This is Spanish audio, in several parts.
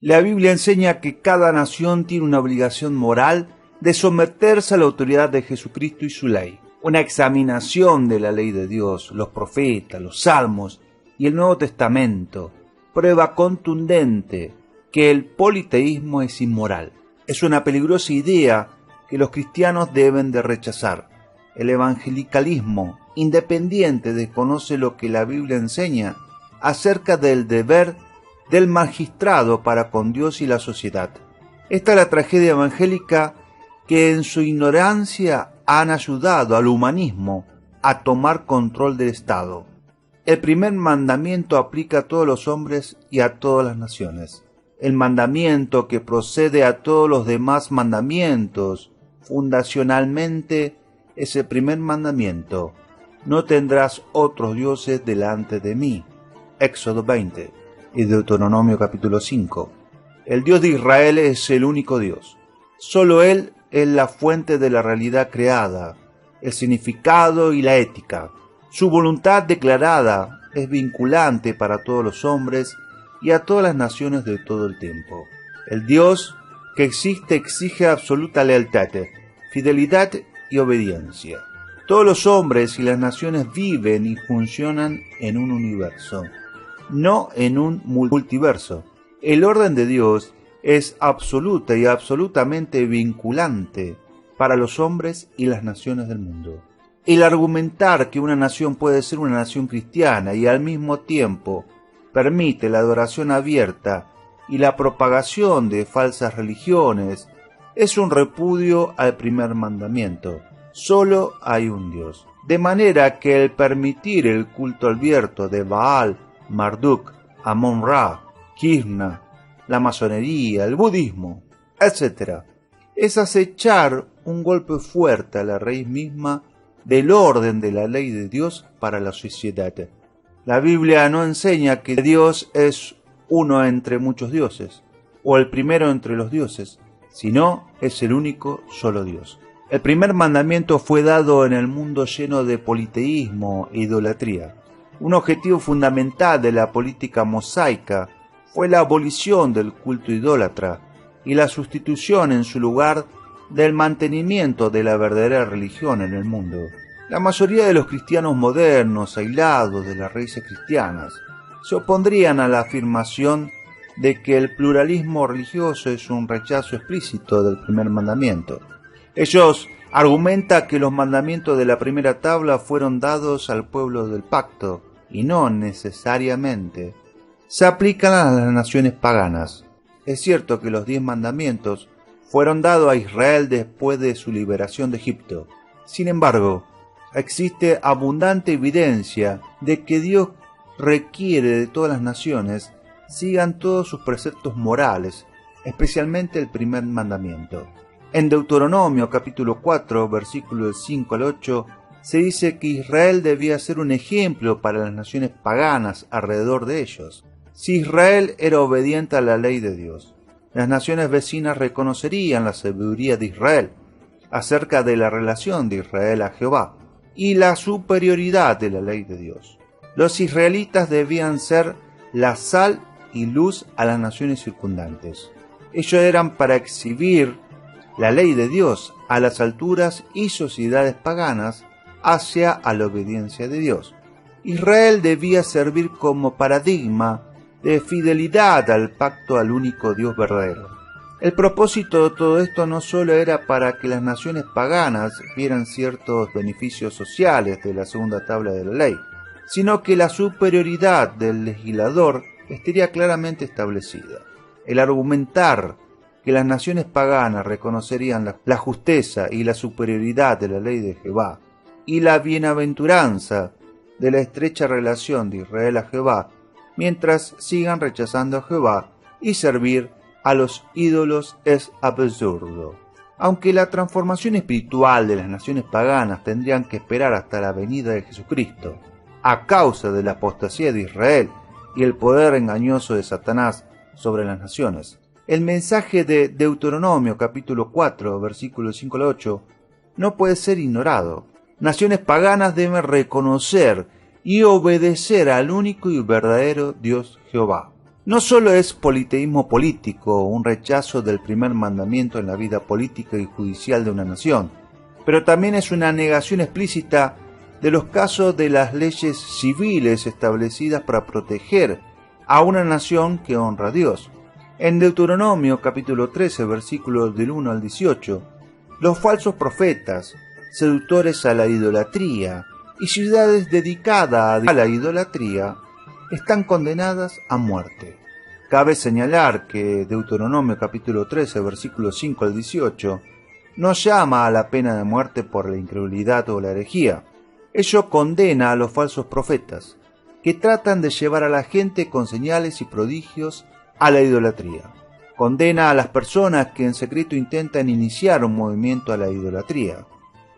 La Biblia enseña que cada nación tiene una obligación moral de someterse a la autoridad de Jesucristo y su ley. Una examinación de la ley de Dios, los profetas, los salmos y el Nuevo Testamento, prueba contundente que el politeísmo es inmoral. Es una peligrosa idea que los cristianos deben de rechazar. El evangelicalismo independiente desconoce lo que la Biblia enseña acerca del deber del magistrado para con Dios y la sociedad. Esta es la tragedia evangélica que en su ignorancia han ayudado al humanismo a tomar control del Estado. El primer mandamiento aplica a todos los hombres y a todas las naciones. El mandamiento que procede a todos los demás mandamientos, fundacionalmente, es el primer mandamiento: no tendrás otros dioses delante de mí. Éxodo 20 y Deuteronomio capítulo 5. El Dios de Israel es el único Dios. Solo Él es la fuente de la realidad creada, el significado y la ética. Su voluntad declarada es vinculante para todos los hombres y a todas las naciones de todo el tiempo. El Dios que existe exige absoluta lealtad, fidelidad y obediencia. Todos los hombres y las naciones viven y funcionan en un universo, no en un multiverso. El orden de Dios es absoluta y absolutamente vinculante para los hombres y las naciones del mundo. El argumentar que una nación puede ser una nación cristiana y al mismo tiempo permite la adoración abierta y la propagación de falsas religiones es un repudio al primer mandamiento. Solo hay un Dios. De manera que el permitir el culto abierto de Baal, Marduk, Amon-Ra, Krishna, la masonería, el budismo, etc., es acechar un golpe fuerte a la raíz misma del orden de la ley de Dios para la sociedad. La Biblia no enseña que Dios es uno entre muchos dioses, o el primero entre los dioses, sino es el único solo Dios. El primer mandamiento fue dado en el mundo lleno de politeísmo e idolatría. Un objetivo fundamental de la política mosaica fue la abolición del culto idólatra y la sustitución en su lugar del mantenimiento de la verdadera religión en el mundo. La mayoría de los cristianos modernos, aislados de las raíces cristianas, se opondrían a la afirmación de que el pluralismo religioso es un rechazo explícito del primer mandamiento. Ellos argumentan que los mandamientos de la primera tabla fueron dados al pueblo del pacto y no necesariamente se aplican a las naciones paganas. Es cierto que los 10 mandamientos fueron dados a Israel después de su liberación de Egipto. Sin embargo, existe abundante evidencia de que Dios requiere de todas las naciones sigan todos sus preceptos morales, especialmente el primer mandamiento. En Deuteronomio capítulo 4, versículos del 5 al 8, se dice que Israel debía ser un ejemplo para las naciones paganas alrededor de ellos. Si Israel era obediente a la ley de Dios, las naciones vecinas reconocerían la sabiduría de Israel acerca de la relación de Israel a Jehová y la superioridad de la ley de Dios. Los israelitas debían ser la sal y luz a las naciones circundantes. Ellos eran para exhibir la ley de Dios a las alturas y sociedades paganas hacia a la obediencia de Dios. Israel debía servir como paradigma de fidelidad al pacto al único Dios verdadero. El propósito de todo esto no solo era para que las naciones paganas vieran ciertos beneficios sociales de la segunda tabla de la ley, sino que la superioridad del legislador estaría claramente establecida. El argumentar que las naciones paganas reconocerían la justeza y la superioridad de la ley de Jehová y la bienaventuranza de la estrecha relación de Israel a Jehová, mientras sigan rechazando a Jehová y servir a los ídolos, es absurdo. Aunque la transformación espiritual de las naciones paganas tendrían que esperar hasta la venida de Jesucristo, a causa de la apostasía de Israel y el poder engañoso de Satanás sobre las naciones, el mensaje de Deuteronomio capítulo 4, versículos 5 al 8, no puede ser ignorado. Naciones paganas deben reconocer y obedecer al único y verdadero Dios Jehová. No solo es politeísmo político, un rechazo del primer mandamiento en la vida política y judicial de una nación, pero también es una negación explícita de los casos de las leyes civiles establecidas para proteger a una nación que honra a Dios. En Deuteronomio capítulo 13, versículos del 1 al 18, los falsos profetas, seductores a la idolatría y ciudades dedicadas a la idolatría están condenadas a muerte. Cabe señalar que Deuteronomio capítulo 13, versículos 5 al 18, no llama a la pena de muerte por la incredulidad o la herejía. Ello condena a los falsos profetas, que tratan de llevar a la gente con señales y prodigios a la idolatría. Condena a las personas que en secreto intentan iniciar un movimiento a la idolatría.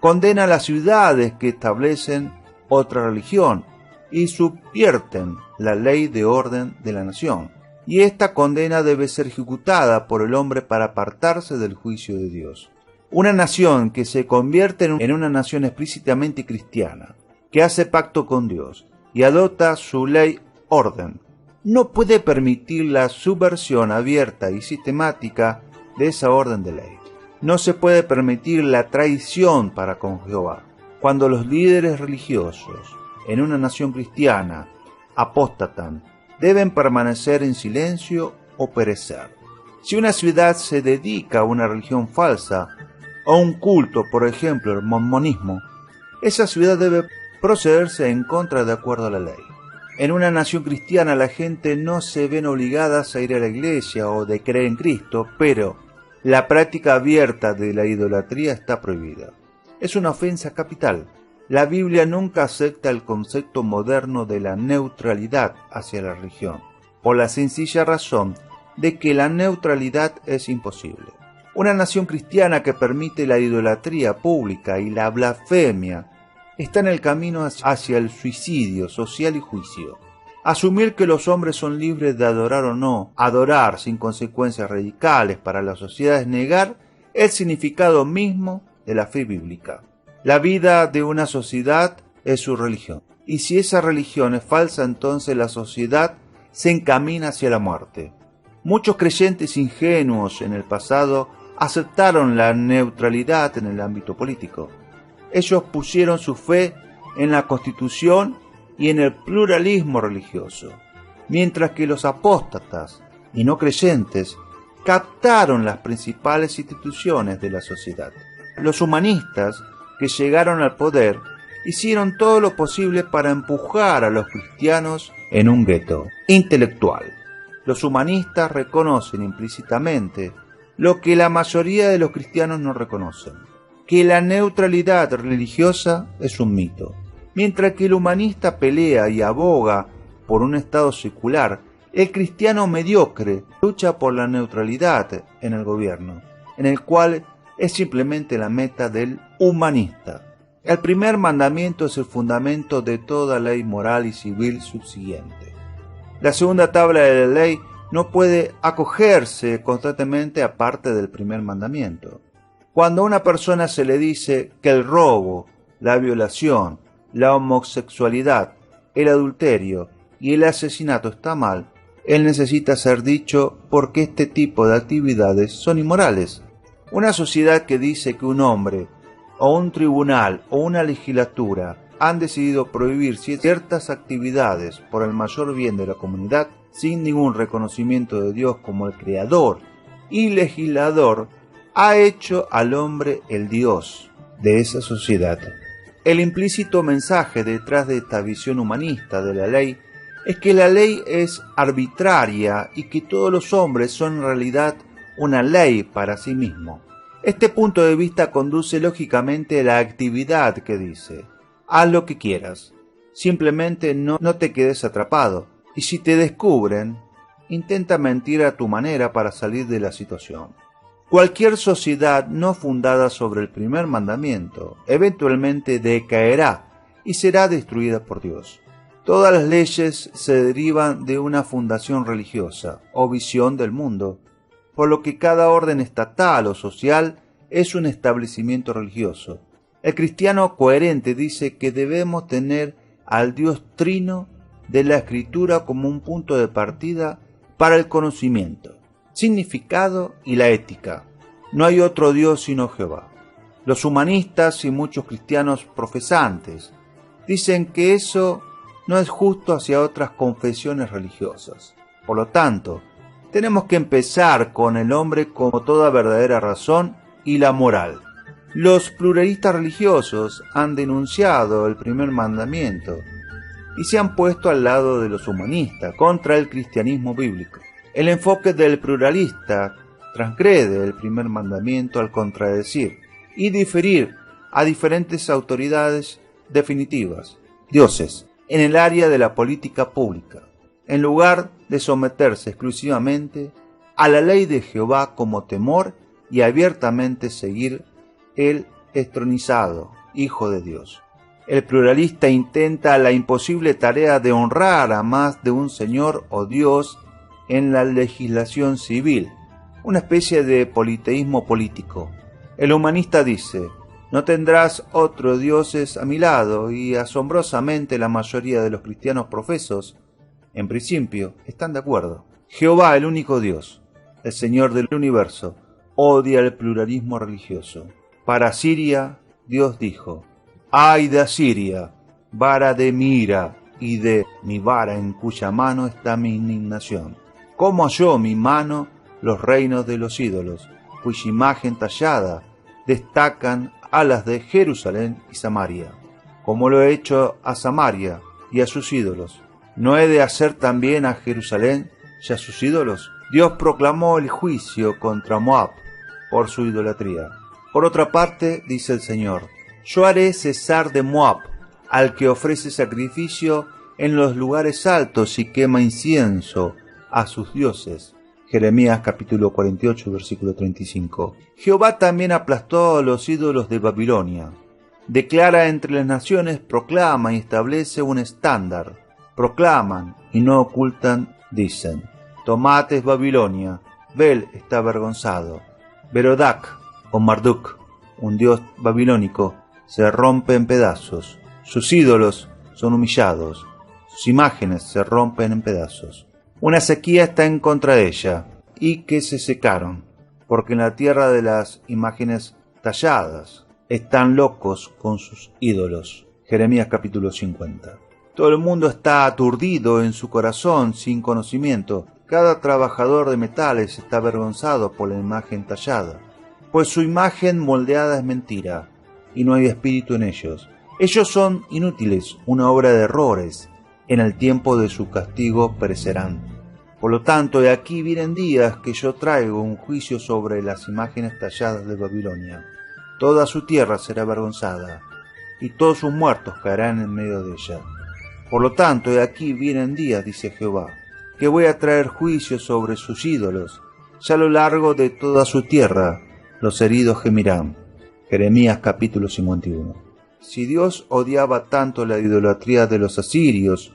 Condena a las ciudades que establecen otra religión y subvierten la ley de orden de la nación. Y esta condena debe ser ejecutada por el hombre para apartarse del juicio de Dios. Una nación que se convierte en una nación explícitamente cristiana, que hace pacto con Dios y adopta su ley orden, no puede permitir la subversión abierta y sistemática de esa orden de ley. No se puede permitir la traición para con Jehová. Cuando los líderes religiosos en una nación cristiana apóstatan, deben permanecer en silencio o perecer. Si una ciudad se dedica a una religión falsa o un culto, por ejemplo el mormonismo, esa ciudad debe procederse en contra de acuerdo a la ley. En una nación cristiana la gente no se ven obligadas a ir a la iglesia o de creer en Cristo, pero la práctica abierta de la idolatría está prohibida. Es una ofensa capital. La Biblia nunca acepta el concepto moderno de la neutralidad hacia la religión, por la sencilla razón de que la neutralidad es imposible. Una nación cristiana que permite la idolatría pública y la blasfemia está en el camino hacia el suicidio social y juicio. Asumir que los hombres son libres de adorar o no, adorar sin consecuencias radicales para la sociedad es negar el significado mismo de la fe bíblica. La vida de una sociedad es su religión, y si esa religión es falsa, entonces la sociedad se encamina hacia la muerte. Muchos creyentes ingenuos en el pasado aceptaron la neutralidad en el ámbito político. Ellos pusieron su fe en la Constitución y en el pluralismo religioso, mientras que los apóstatas y no creyentes captaron las principales instituciones de la sociedad. Los humanistas que llegaron al poder hicieron todo lo posible para empujar a los cristianos en un gueto intelectual. Los humanistas reconocen implícitamente lo que la mayoría de los cristianos no reconocen, que la neutralidad religiosa es un mito. Mientras que el humanista pelea y aboga por un estado secular, el cristiano mediocre lucha por la neutralidad en el gobierno, en el cual es simplemente la meta del humanista. El primer mandamiento es el fundamento de toda ley moral y civil subsiguiente. La segunda tabla de la ley no puede acogerse constantemente aparte del primer mandamiento. Cuando a una persona se le dice que el robo, la violación, la homosexualidad, el adulterio y el asesinato está mal, él necesita ser dicho porque este tipo de actividades son inmorales. Una sociedad que dice que un hombre, o un tribunal, o una legislatura han decidido prohibir ciertas actividades por el mayor bien de la comunidad, sin ningún reconocimiento de Dios como el creador y legislador, ha hecho al hombre el Dios de esa sociedad. El implícito mensaje detrás de esta visión humanista de la ley es que la ley es arbitraria y que todos los hombres son en realidad una ley para sí mismo. Este punto de vista conduce lógicamente a la actividad que dice: haz lo que quieras, simplemente no te quedes atrapado, y si te descubren, intenta mentir a tu manera para salir de la situación. Cualquier sociedad no fundada sobre el primer mandamiento eventualmente decaerá y será destruida por Dios. Todas las leyes se derivan de una fundación religiosa o visión del mundo, por lo que cada orden estatal o social es un establecimiento religioso. El cristiano coherente dice que debemos tener al Dios trino de la Escritura como un punto de partida para el conocimiento, significado y la ética. No hay otro Dios sino Jehová. Los humanistas y muchos cristianos profesantes dicen que eso no es justo hacia otras confesiones religiosas. Por lo tanto, tenemos que empezar con el hombre como toda verdadera razón y la moral. Los pluralistas religiosos han denunciado el primer mandamiento y se han puesto al lado de los humanistas contra el cristianismo bíblico. El enfoque del pluralista transgrede el primer mandamiento al contradecir y diferir a diferentes autoridades definitivas, dioses, en el área de la política pública, en lugar de someterse exclusivamente a la ley de Jehová como temor y abiertamente seguir el entronizado Hijo de Dios. El pluralista intenta la imposible tarea de honrar a más de un Señor o Dios en la legislación civil, una especie de politeísmo político. El humanista dice: no tendrás otros dioses a mi lado, y asombrosamente la mayoría de los cristianos profesos, en principio, están de acuerdo. Jehová, el único Dios, el Señor del universo, odia el pluralismo religioso. Para Asiria, Dios dijo: ¡ay de Asiria, vara de mi ira, y de mi vara en cuya mano está mi indignación! ¿Cómo halló mi mano los reinos de los ídolos, cuya imagen tallada destacan a las de Jerusalén y Samaria? Como lo he hecho a Samaria y a sus ídolos, ¿no he de hacer también a Jerusalén y a sus ídolos? Dios proclamó el juicio contra Moab por su idolatría. Por otra parte, dice el Señor: yo haré cesar de Moab al que ofrece sacrificio en los lugares altos y quema incienso a sus dioses. Jeremías capítulo 48, versículo 35. Jehová también aplastó a los ídolos de Babilonia. Declara entre las naciones, proclama y establece un estándar. Proclaman y no ocultan, dicen: Tomad es Babilonia, Bel está avergonzado. Berodac o Marduk, un dios babilónico, se rompe en pedazos. Sus ídolos son humillados, sus imágenes se rompen en pedazos. Una sequía está en contra de ella, y que se secaron, porque en la tierra de las imágenes talladas están locos con sus ídolos. Jeremías capítulo 50. Todo el mundo está aturdido en su corazón, sin conocimiento. Cada trabajador de metales está avergonzado por la imagen tallada, pues su imagen moldeada es mentira, y no hay espíritu en ellos. Ellos son inútiles, una obra de errores. En el tiempo de su castigo perecerán. Por lo tanto, de aquí vienen días que yo traigo un juicio sobre las imágenes talladas de Babilonia. Toda su tierra será avergonzada, y todos sus muertos caerán en medio de ella. Por lo tanto, de aquí vienen días, dice Jehová, que voy a traer juicio sobre sus ídolos, ya a lo largo de toda su tierra los heridos gemirán. Jeremías capítulo 51. Si Dios odiaba tanto la idolatría de los asirios,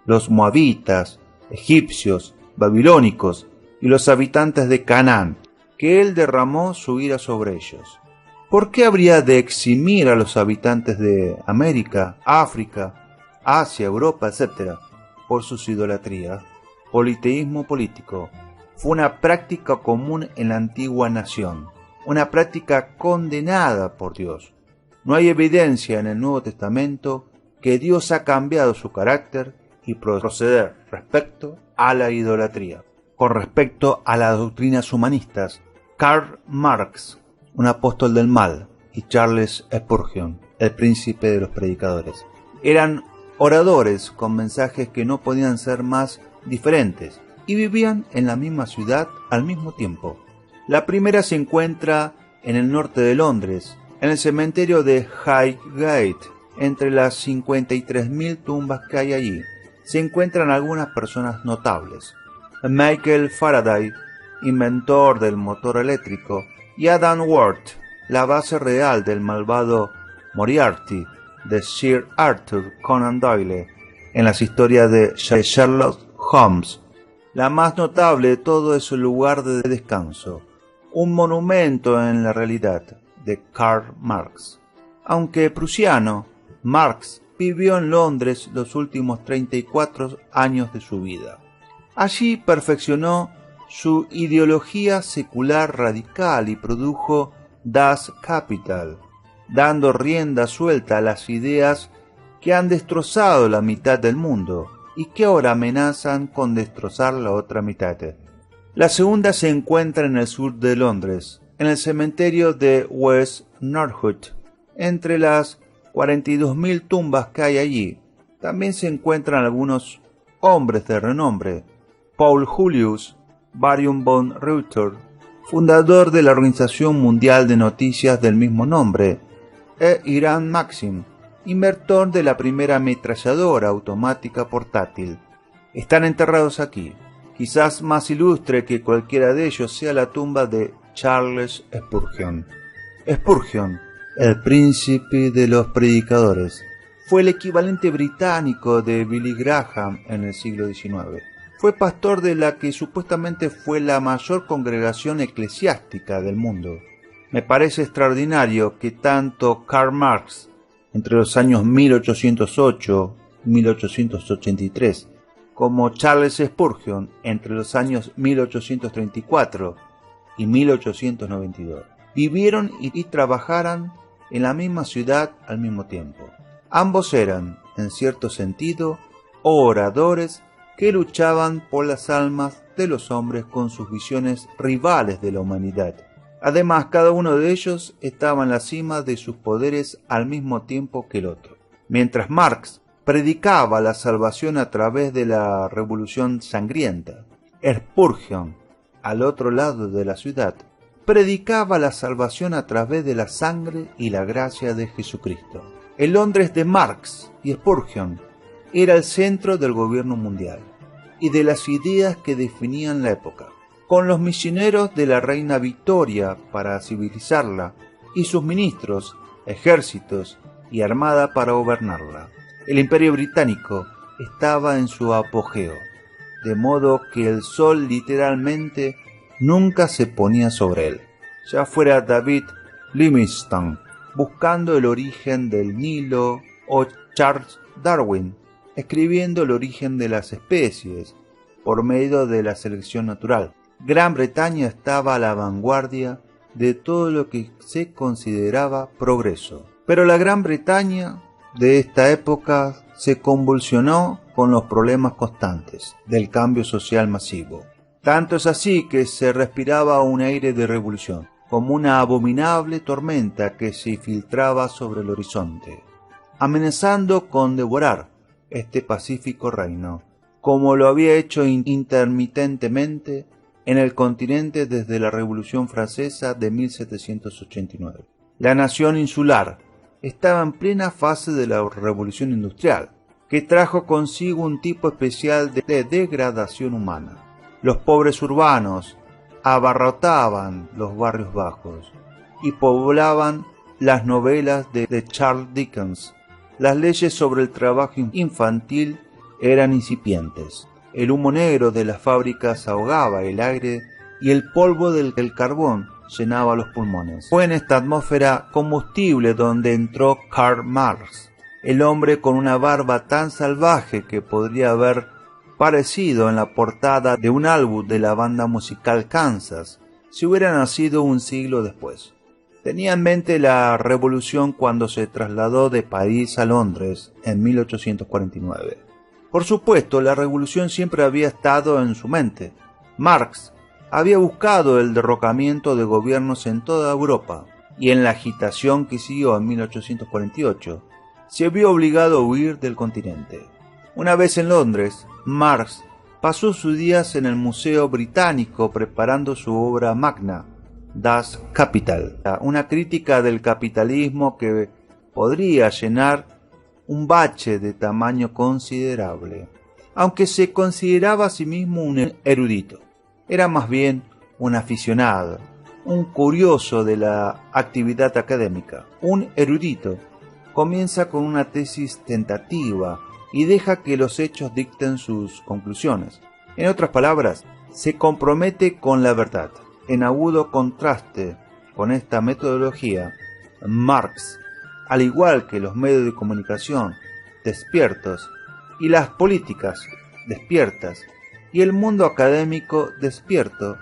los moabitas, egipcios, babilónicos y los habitantes de Canaán, que Él derramó su ira sobre ellos, ¿por qué habría de eximir a los habitantes de América, África, Asia, Europa, etc., por sus idolatrías? Politeísmo político fue una práctica común en la antigua nación, una práctica condenada por Dios. No hay evidencia en el Nuevo Testamento que Dios ha cambiado su carácter y proceder respecto a la idolatría. Con respecto a las doctrinas humanistas, Karl Marx, un apóstol del mal, y Charles Spurgeon, el príncipe de los predicadores, eran oradores con mensajes que no podían ser más diferentes y vivían en la misma ciudad al mismo tiempo. La primera se encuentra en el norte de Londres, en el cementerio de Highgate. Entre las 53.000 tumbas que hay allí, se encuentran algunas personas notables: Michael Faraday, inventor del motor eléctrico, y Adam Worth, la base real del malvado Moriarty de Sir Arthur Conan Doyle en las historias de Sherlock Holmes. La más notable de todo es el lugar de descanso, un monumento en la realidad, de Karl Marx. Aunque prusiano, Marx vivió en Londres los últimos 34 años de su vida. Allí perfeccionó su ideología secular radical y produjo Das Kapital, dando rienda suelta a las ideas que han destrozado la mitad del mundo y que ahora amenazan con destrozar la otra mitad. La segunda se encuentra en el sur de Londres, en el cementerio de West Norwood. Entre las 42.000 tumbas que hay allí, también se encuentran algunos hombres de renombre. Paul Julius Baring von Reuter, fundador de la Organización Mundial de Noticias del mismo nombre, e Hiram Maxim, inventor de la primera ametralladora automática portátil. Están enterrados aquí. Quizás más ilustre que cualquiera de ellos sea la tumba de Charles Spurgeon. Spurgeon, el príncipe de los predicadores, fue el equivalente británico de Billy Graham en el siglo XIX. Fue pastor de la que supuestamente fue la mayor congregación eclesiástica del mundo. Me parece extraordinario que tanto Karl Marx, entre los años 1808 y 1883, como Charles Spurgeon, entre los años 1834 y 1892, vivieron y trabajaran en la misma ciudad al mismo tiempo. Ambos eran, en cierto sentido, oradores que luchaban por las almas de los hombres con sus visiones rivales de la humanidad. Además, cada uno de ellos estaba en la cima de sus poderes al mismo tiempo que el otro. Mientras Marx predicaba la salvación a través de la revolución sangrienta, Spurgeon, al otro lado de la ciudad, predicaba la salvación a través de la sangre y la gracia de Jesucristo. El Londres de Marx y Spurgeon era el centro del gobierno mundial y de las ideas que definían la época, con los misioneros de la reina Victoria para civilizarla y sus ministros, ejércitos y armada para gobernarla. El imperio británico estaba en su apogeo, de modo que el sol literalmente nunca se ponía sobre él. Ya fuera David Livingstone buscando el origen del Nilo o Charles Darwin escribiendo el origen de las especies por medio de la selección natural. Gran Bretaña estaba a la vanguardia de todo lo que se consideraba progreso. Pero la Gran Bretaña de esta época se convulsionó con los problemas constantes del cambio social masivo. Tanto es así que se respiraba un aire de revolución, como una abominable tormenta que se filtraba sobre el horizonte, amenazando con devorar este pacífico reino, como lo había hecho intermitentemente en el continente desde la Revolución Francesa de 1789. La nación insular estaba en plena fase de la Revolución Industrial, que trajo consigo un tipo especial de degradación humana. Los pobres urbanos abarrotaban los barrios bajos y poblaban las novelas de Charles Dickens. Las leyes sobre el trabajo infantil eran incipientes. El humo negro de las fábricas ahogaba el aire y el polvo del carbón llenaba los pulmones. Fue en esta atmósfera combustible donde entró Karl Marx, el hombre con una barba tan salvaje que podría haber parecido en la portada de un álbum de la banda musical Kansas si hubiera nacido un siglo después. Tenía en mente la revolución cuando se trasladó de París a Londres en 1849. Por supuesto, la revolución siempre había estado en su mente. Marx había buscado el derrocamiento de gobiernos en toda Europa, y en la agitación que siguió en 1848, se vio obligado a huir del continente. Una vez en Londres, Marx pasó sus días en el Museo Británico preparando su obra magna, Das Kapital, una crítica del capitalismo que podría llenar un bache de tamaño considerable. Aunque se consideraba a sí mismo un erudito, era más bien un aficionado, un curioso de la actividad académica. Un erudito comienza con una tesis tentativa y deja que los hechos dicten sus conclusiones. En otras palabras, se compromete con la verdad. En agudo contraste con esta metodología, Marx, al igual que los medios de comunicación despiertos y las políticas despiertas, y el mundo académico despierto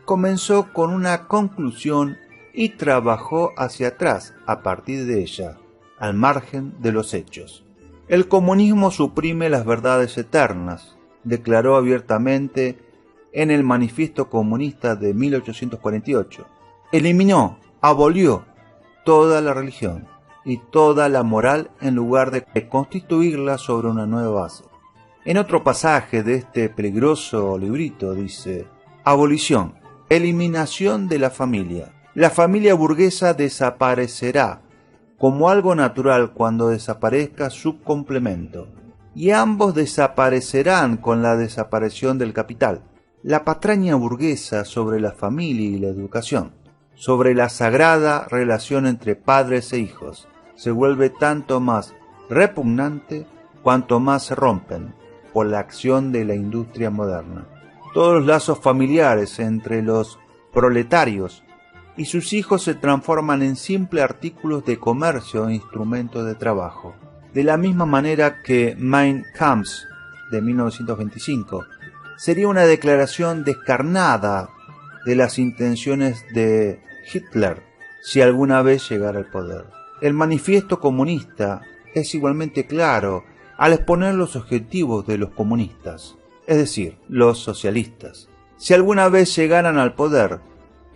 comenzó con una conclusión y trabajó hacia atrás a partir de ella, al margen de los hechos. El comunismo suprime las verdades eternas, declaró abiertamente en el Manifiesto Comunista de 1848. Eliminó, abolió toda la religión y toda la moral en lugar de constituirla sobre una nueva base. En otro pasaje de este peligroso librito dice: abolición, eliminación de la familia. La familia burguesa desaparecerá como algo natural cuando desaparezca su complemento, y ambos desaparecerán con la desaparición del capital. La patraña burguesa sobre la familia y la educación, sobre la sagrada relación entre padres e hijos, se vuelve tanto más repugnante cuanto más se rompen por la acción de la industria moderna. Todos los lazos familiares entre los proletarios y sus hijos se transforman en simples artículos de comercio e instrumentos de trabajo. De la misma manera que Mein Kampf de 1925 sería una declaración descarnada de las intenciones de Hitler si alguna vez llegara al poder. El manifiesto comunista es igualmente claro al exponer los objetivos de los comunistas, es decir, los socialistas. Si alguna vez llegaran al poder,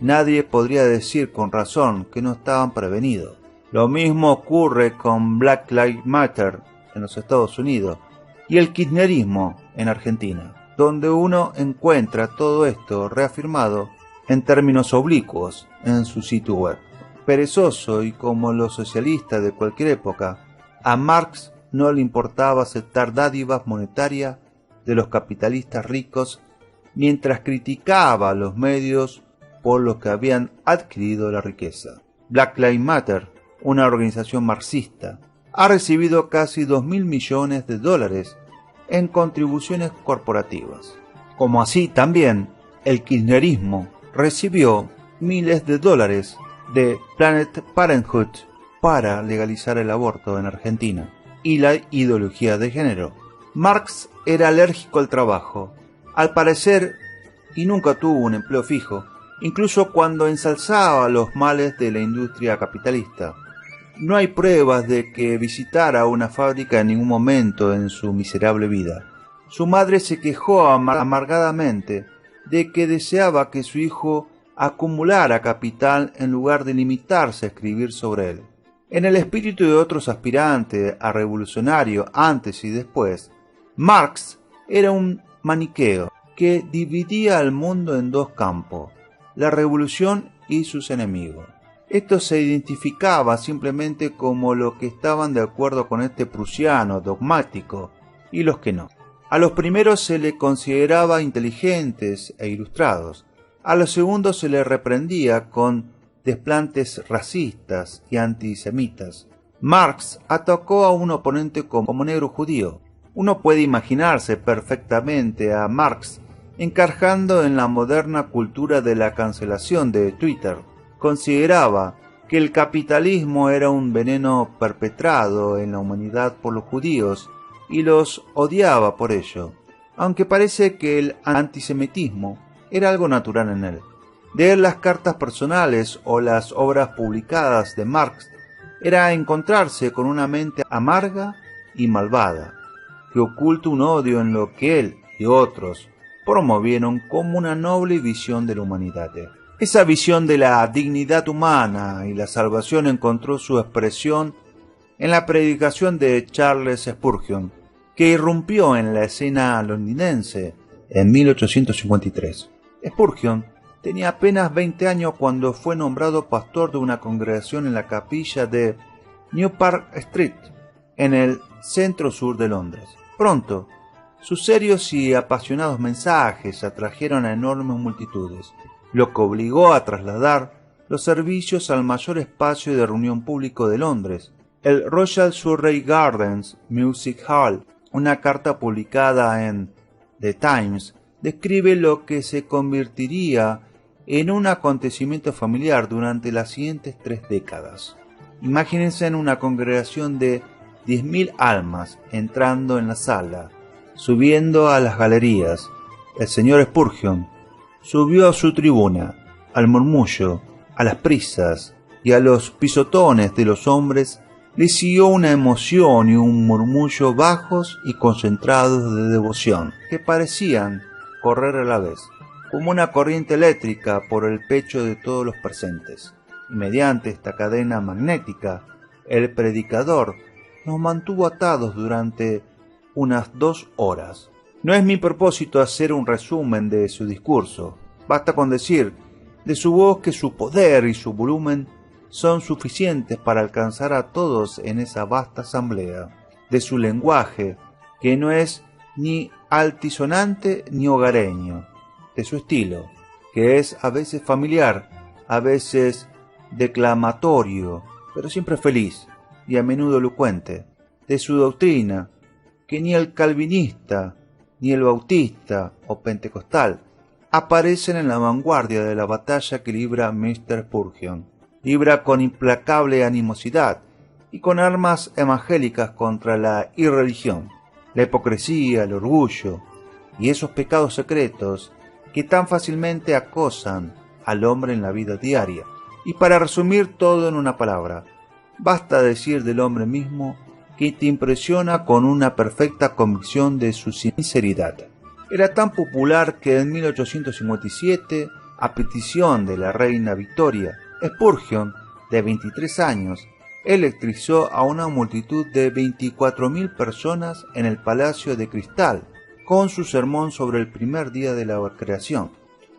nadie podría decir con razón que no estaban prevenidos. Lo mismo ocurre con Black Lives Matter en los Estados Unidos y el kirchnerismo en Argentina, donde uno encuentra todo esto reafirmado en términos oblicuos en su sitio web. Perezoso y como los socialistas de cualquier época, a Marx no le importaba aceptar dádivas monetarias de los capitalistas ricos mientras criticaba a los medios por los que habían adquirido la riqueza. Black Lives Matter, una organización marxista, ha recibido casi 2.000 millones de dólares en contribuciones corporativas. Como así también, el kirchnerismo recibió miles de dólares de Planned Parenthood para legalizar el aborto en Argentina y la ideología de género. Marx era alérgico al trabajo, al parecer, y nunca tuvo un empleo fijo, incluso cuando ensalzaba los males de la industria capitalista. No hay pruebas de que visitara una fábrica en ningún momento en su miserable vida. Su madre se quejó amargadamente de que deseaba que su hijo acumulara capital en lugar de limitarse a escribir sobre él. En el espíritu de otros aspirantes a revolucionario antes y después, Marx era un maniqueo que dividía al mundo en dos campos, la revolución y sus enemigos. Estos se identificaban simplemente como los que estaban de acuerdo con este prusiano dogmático y los que no. A los primeros se les consideraba inteligentes e ilustrados, a los segundos se les reprendía con desplantes racistas y antisemitas. Marx atacó a un oponente como negro judío. Uno puede imaginarse perfectamente a Marx encajando en la moderna cultura de la cancelación de Twitter. Consideraba que el capitalismo era un veneno perpetrado en la humanidad por los judíos y los odiaba por ello, aunque parece que el antisemitismo era algo natural en él. Leer las cartas personales o las obras publicadas de Marx era encontrarse con una mente amarga y malvada, que oculta un odio en lo que él y otros promovieron como una noble visión de la humanidad. Esa visión de la dignidad humana y la salvación encontró su expresión en la predicación de Charles Spurgeon, que irrumpió en la escena londinense en 1853. Spurgeon tenía apenas 20 años cuando fue nombrado pastor de una congregación en la capilla de New Park Street, en el centro-sur de Londres. Pronto, sus serios y apasionados mensajes atrajeron a enormes multitudes, lo que obligó a trasladar los servicios al mayor espacio de reunión público de Londres, el Royal Surrey Gardens Music Hall. Una carta publicada en The Times describe lo que se convertiría en un acontecimiento familiar durante las siguientes 3 décadas. Imagínense en una congregación de 10.000 almas entrando en la sala, subiendo a las galerías, el señor Spurgeon subió a su tribuna, al murmullo, a las prisas y a los pisotones de los hombres le siguió una emoción y un murmullo bajos y concentrados de devoción, que parecían correr a la vez, como una corriente eléctrica por el pecho de todos los presentes. Y mediante esta cadena magnética, el predicador nos mantuvo atados durante unas 2 horas. No es mi propósito hacer un resumen de su discurso. Basta con decir de su voz que su poder y su volumen son suficientes para alcanzar a todos en esa vasta asamblea. De su lenguaje, que no es ni altisonante ni hogareño. De su estilo, que es a veces familiar, a veces declamatorio, pero siempre feliz y a menudo elocuente. De su doctrina, que ni el calvinista, ni el bautista o pentecostal aparecen en la vanguardia de la batalla que libra Mr. Spurgeon. Libra con implacable animosidad y con armas evangélicas contra la irreligión, la hipocresía, el orgullo y esos pecados secretos que tan fácilmente acosan al hombre en la vida diaria. Y para resumir todo en una palabra, basta decir del hombre mismo que te impresiona con una perfecta convicción de su sinceridad. Era tan popular que en 1857, a petición de la reina Victoria, Spurgeon, de 23 años, electrizó a una multitud de 24.000 personas en el Palacio de Cristal con su sermón sobre el primer día de la creación.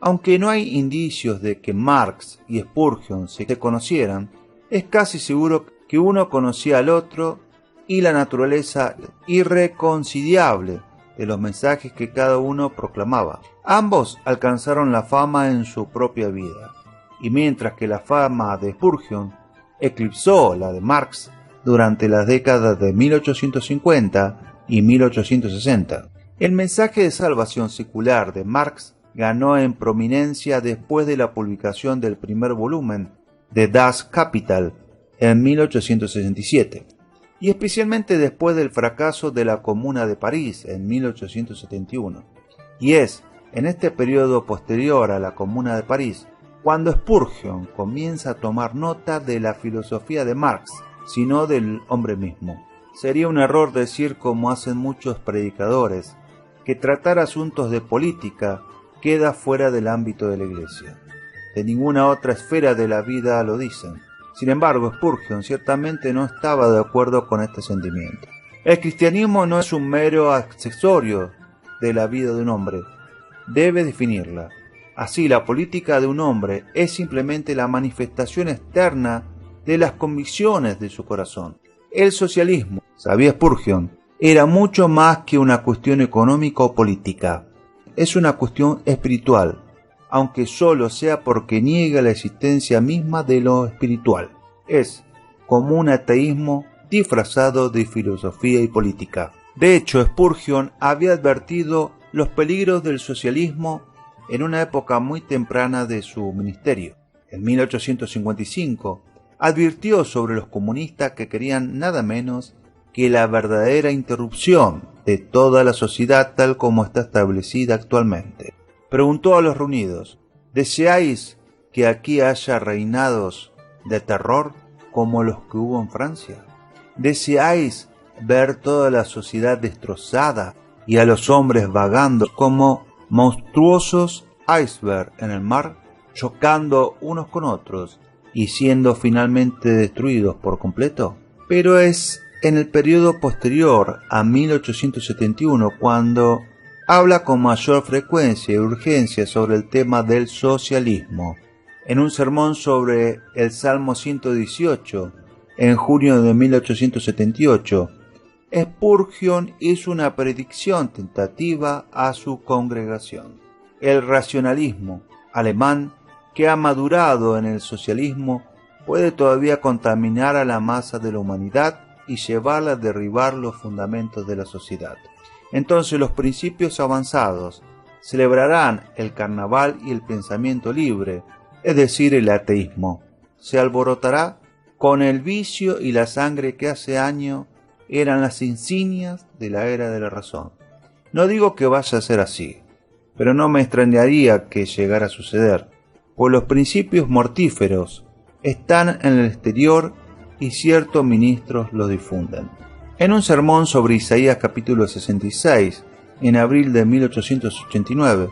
Aunque no hay indicios de que Marx y Spurgeon se conocieran, es casi seguro que uno conocía al otro y la naturaleza irreconciliable de los mensajes que cada uno proclamaba. Ambos alcanzaron la fama en su propia vida, y mientras que la fama de Spurgeon eclipsó la de Marx durante las décadas de 1850 y 1860, el mensaje de salvación secular de Marx ganó en prominencia después de la publicación del primer volumen de Das Kapital en 1867, y especialmente después del fracaso de la Comuna de París en 1871. Y es en este periodo posterior a la Comuna de París cuando Spurgeon comienza a tomar nota de la filosofía de Marx, sino del hombre mismo. Sería un error decir, como hacen muchos predicadores, que tratar asuntos de política queda fuera del ámbito de la Iglesia. De ninguna otra esfera de la vida lo dicen. Sin embargo, Spurgeon ciertamente no estaba de acuerdo con este sentimiento. El cristianismo no es un mero accesorio de la vida de un hombre, debe definirla. Así, la política de un hombre es simplemente la manifestación externa de las convicciones de su corazón. El socialismo, sabía Spurgeon, era mucho más que una cuestión económica o política. Es una cuestión espiritual, aunque solo sea porque niega la existencia misma de lo espiritual. Es como un ateísmo disfrazado de filosofía y política. De hecho, Spurgeon había advertido los peligros del socialismo en una época muy temprana de su ministerio. En 1855, advirtió sobre los comunistas que querían nada menos que la verdadera interrupción de toda la sociedad tal como está establecida actualmente. Preguntó a los reunidos: ¿deseáis que aquí haya reinados de terror como los que hubo en Francia? ¿Deseáis ver toda la sociedad destrozada y a los hombres vagando como monstruosos icebergs en el mar, chocando unos con otros y siendo finalmente destruidos por completo? Pero es en el periodo posterior a 1871 cuando habla con mayor frecuencia y urgencia sobre el tema del socialismo. En un sermón sobre el Salmo 118, en junio de 1878, Spurgeon hizo una predicción tentativa a su congregación. El racionalismo alemán, que ha madurado en el socialismo, puede todavía contaminar a la masa de la humanidad y llevarla a derribar los fundamentos de la sociedad. Entonces los principios avanzados celebrarán el carnaval y el pensamiento libre, es decir, el ateísmo. Se alborotará con el vicio y la sangre que hace años eran las insignias de la era de la razón. No digo que vaya a ser así, pero no me extrañaría que llegara a suceder, pues los principios mortíferos están en el exterior y ciertos ministros los difunden. En un sermón sobre Isaías capítulo 66, en abril de 1889,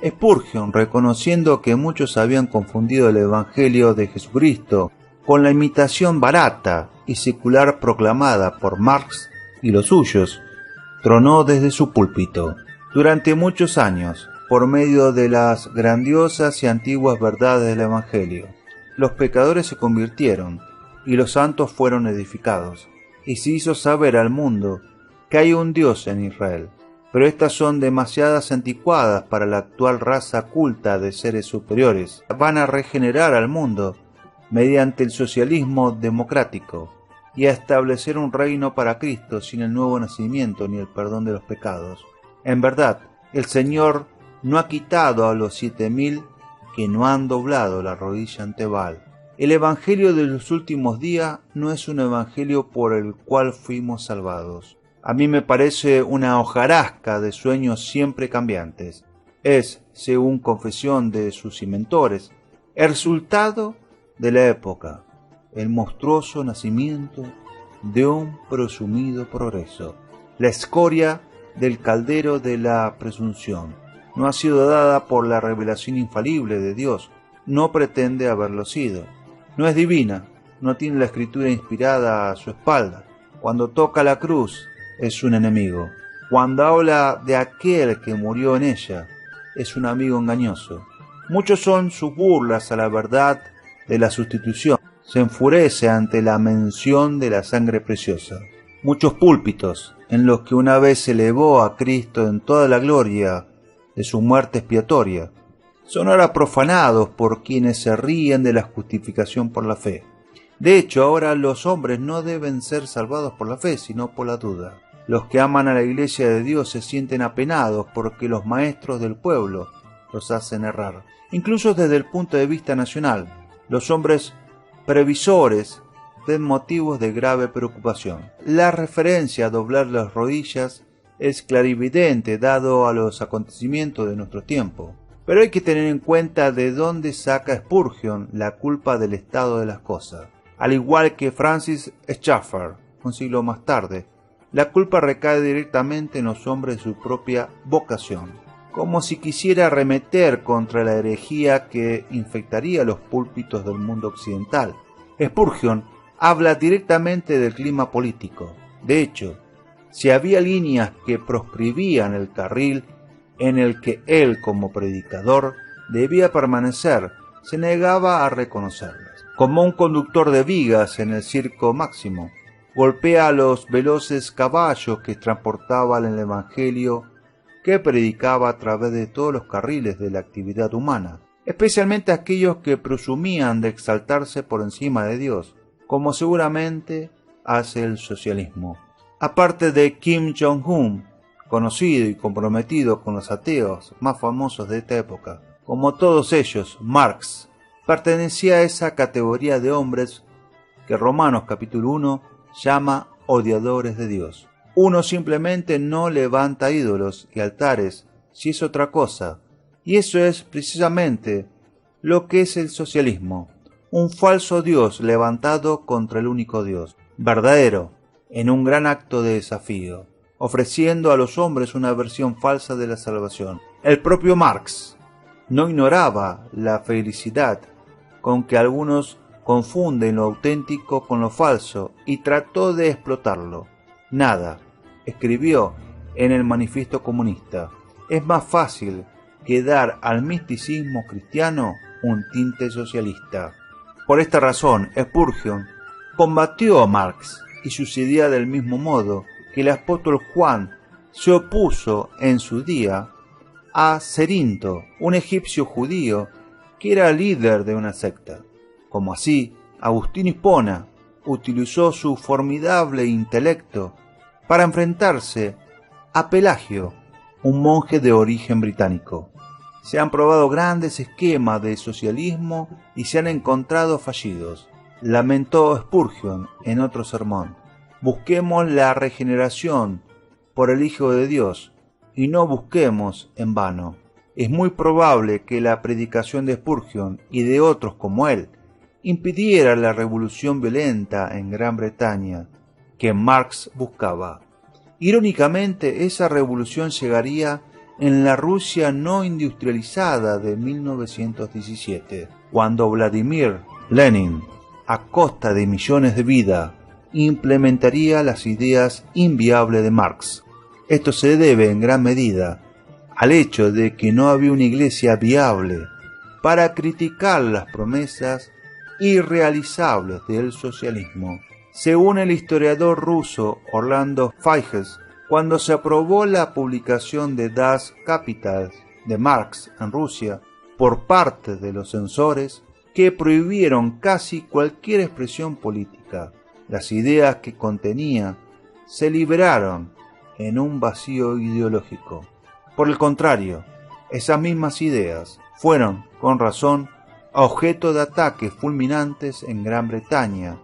Spurgeon, reconociendo que muchos habían confundido el Evangelio de Jesucristo con la imitación barata y secular proclamada por Marx y los suyos, tronó desde su púlpito: durante muchos años, por medio de las grandiosas y antiguas verdades del Evangelio, los pecadores se convirtieron y los santos fueron edificados, y se hizo saber al mundo que hay un Dios en Israel. Pero estas son demasiadas anticuadas para la actual raza culta de seres superiores. Van a regenerar al mundo mediante el socialismo democrático y a establecer un reino para Cristo sin el nuevo nacimiento ni el perdón de los pecados. En verdad, el Señor no ha quitado a los 7.000 que no han doblado la rodilla ante Baal. El Evangelio de los últimos días no es un evangelio por el cual fuimos salvados. A mí me parece una hojarasca de sueños siempre cambiantes. Es, según confesión de sus inventores, el resultado de la época, el monstruoso nacimiento de un presumido progreso, la escoria del caldero de la presunción. No ha sido dada por la revelación infalible de Dios, no pretende haberlo sido. No es divina, no tiene la escritura inspirada a su espalda. Cuando toca la cruz, es un enemigo. Cuando habla de aquel que murió en ella, es un amigo engañoso. Muchos son sus burlas a la verdad de la sustitución. Se enfurece ante la mención de la sangre preciosa. Muchos púlpitos, en los que una vez se elevó a Cristo en toda la gloria de su muerte expiatoria, son ahora profanados por quienes se ríen de la justificación por la fe. De hecho, ahora los hombres no deben ser salvados por la fe, sino por la duda. Los que aman a la Iglesia de Dios se sienten apenados porque los maestros del pueblo los hacen errar. Incluso desde el punto de vista nacional, los hombres previsores ven motivos de grave preocupación. La referencia a doblar las rodillas es clarividente dado a los acontecimientos de nuestro tiempo. Pero hay que tener en cuenta de dónde saca Spurgeon la culpa del estado de las cosas. Al igual que Francis Schaeffer, un siglo más tarde, la culpa recae directamente en los hombres de su propia vocación, como si quisiera arremeter contra la herejía que infectaría los púlpitos del mundo occidental. Spurgeon habla directamente del clima político. De hecho, si había líneas que proscribían el carril en el que él, como predicador, debía permanecer, se negaba a reconocerlas. Como un conductor de vigas en el circo máximo, golpea a los veloces caballos que transportaban el evangelio que predicaba a través de todos los carriles de la actividad humana, especialmente aquellos que presumían de exaltarse por encima de Dios, como seguramente hace el socialismo. Aparte de Kim Jong-un, conocido y comprometido con los ateos más famosos de esta época, como todos ellos, Marx pertenecía a esa categoría de hombres que Romanos capítulo 1 llama odiadores de Dios. Uno simplemente no levanta ídolos y altares si es otra cosa, y eso es precisamente lo que es el socialismo, un falso Dios levantado contra el único Dios, verdadero, en un gran acto de desafío, ofreciendo a los hombres una versión falsa de la salvación. El propio Marx no ignoraba la felicidad con que algunos confunden lo auténtico con lo falso y trató de explotarlo. Nada, escribió en el Manifiesto Comunista, es más fácil que dar al misticismo cristiano un tinte socialista. Por esta razón, Spurgeon combatió a Marx y sus ideas del mismo modo que el apóstol Juan se opuso en su día a Cerinto, un egipcio judío que era líder de una secta. Como así, Agustín Hipona utilizó su formidable intelecto para enfrentarse a Pelagio, un monje de origen británico. Se han probado grandes esquemas de socialismo y se han encontrado fallidos. Lamentó Spurgeon en otro sermón: busquemos la regeneración por el Hijo de Dios y no busquemos en vano. Es muy probable que la predicación de Spurgeon y de otros como él impidiera la revolución violenta en Gran Bretaña que Marx buscaba. Irónicamente, esa revolución llegaría en la Rusia no industrializada de 1917, cuando Vladimir Lenin, a costa de millones de vidas, implementaría las ideas inviables de Marx. Esto se debe en gran medida al hecho de que no había una iglesia viable para criticar las promesas irrealizables del socialismo. Según el historiador ruso Orlando Figes, cuando se aprobó la publicación de Das Kapital de Marx en Rusia por parte de los censores, que prohibieron casi cualquier expresión política, las ideas que contenía se liberaron en un vacío ideológico. Por el contrario, esas mismas ideas fueron, con razón, objeto de ataques fulminantes en Gran Bretaña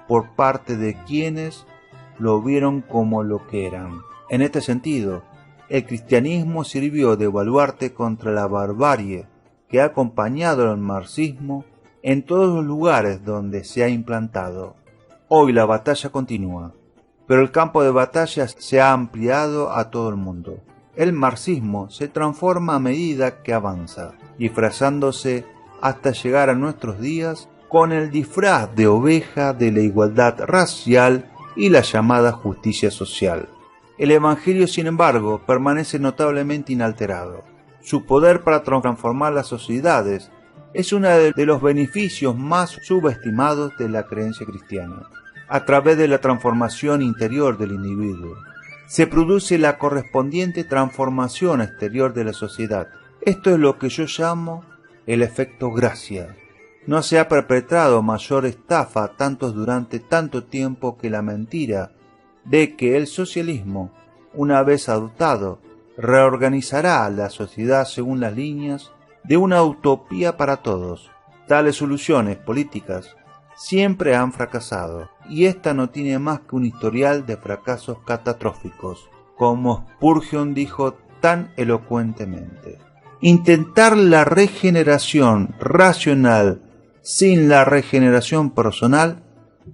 por parte de quienes lo vieron como lo que eran. En este sentido, el cristianismo sirvió de baluarte contra la barbarie que ha acompañado al marxismo en todos los lugares donde se ha implantado. Hoy la batalla continúa, pero el campo de batalla se ha ampliado a todo el mundo. El marxismo se transforma a medida que avanza, disfrazándose hasta llegar a nuestros días con el disfraz de oveja de la igualdad racial y la llamada justicia social. El Evangelio, sin embargo, permanece notablemente inalterado. Su poder para transformar las sociedades es uno de los beneficios más subestimados de la creencia cristiana. A través de la transformación interior del individuo, se produce la correspondiente transformación exterior de la sociedad. Esto es lo que yo llamo el efecto gracia. No se ha perpetrado mayor estafa durante tanto tiempo que la mentira de que el socialismo, una vez adoptado, reorganizará la sociedad según las líneas de una utopía para todos. Tales soluciones políticas siempre han fracasado, y esta no tiene más que un historial de fracasos catastróficos, como Spurgeon dijo tan elocuentemente. Intentar la regeneración racional sin la regeneración personal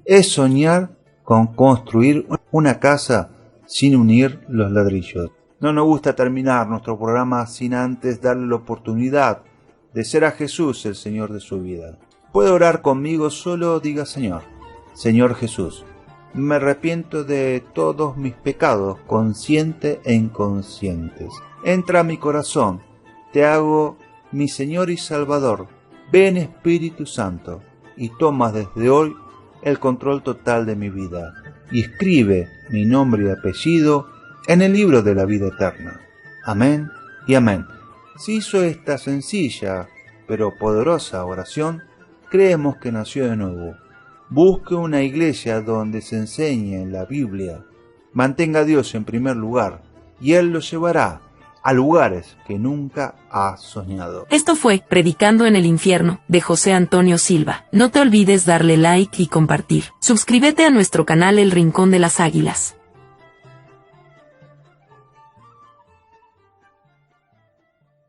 es soñar con construir una casa sin unir los ladrillos. No nos gusta terminar nuestro programa sin antes darle la oportunidad de ser a Jesús el Señor de su vida. Puede orar conmigo, solo diga Señor. Señor Jesús, me arrepiento de todos mis pecados, conscientes e inconscientes. Entra a mi corazón, te hago mi Señor y Salvador. Ven Espíritu Santo y toma desde hoy el control total de mi vida y escribe mi nombre y apellido en el libro de la vida eterna. Amén y amén. Si hizo esta sencilla pero poderosa oración, creemos que nació de nuevo. Busque una iglesia donde se enseñe la Biblia. Mantenga a Dios en primer lugar y Él lo llevará a lugares que nunca ha soñado. Esto fue Predicando en el Infierno, de José Antonio Silva. No te olvides darle like y compartir. Suscríbete a nuestro canal El Rincón de las Águilas.